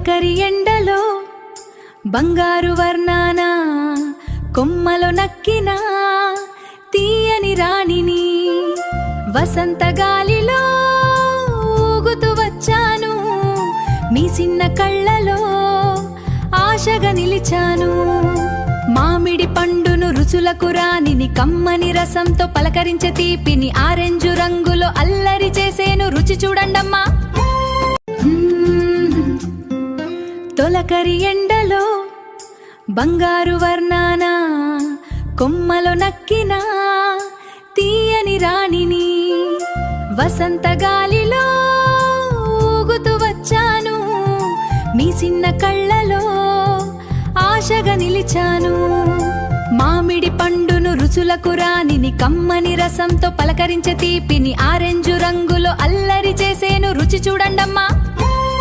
తొలకరి ఎండలో బంగారు వర్ణాన కొమ్మలో నక్కిన తీయని రాణిని వసంత గాలిలో ఊగుతూ వచ్చాను మీ చిన్న కళ్ళలో ఆశగా నిలిచాను మామిడి పండును రుచులకు రానిని కమ్మని రసంతో పలకరించే తీపిని ఆరెంజు రంగులో అల్లరి చేసేను రుచి చూడండమ్మా తొలకరి ఎండలో బంగారు వర్ణాన కొమ్మలో నక్కిన తీయని రాణిని వసంత గాలిలో ఊగుతూ వచ్చాను మీ చిన్న కళ్ళలో ఆశగా నిలిచాను మామిడి పండును రుచులకు రానిని కమ్మని రసంతో పలకరించే తీపిని ఆరెంజు రంగులో అల్లరి చేసేను రుచి చూడండమ్మా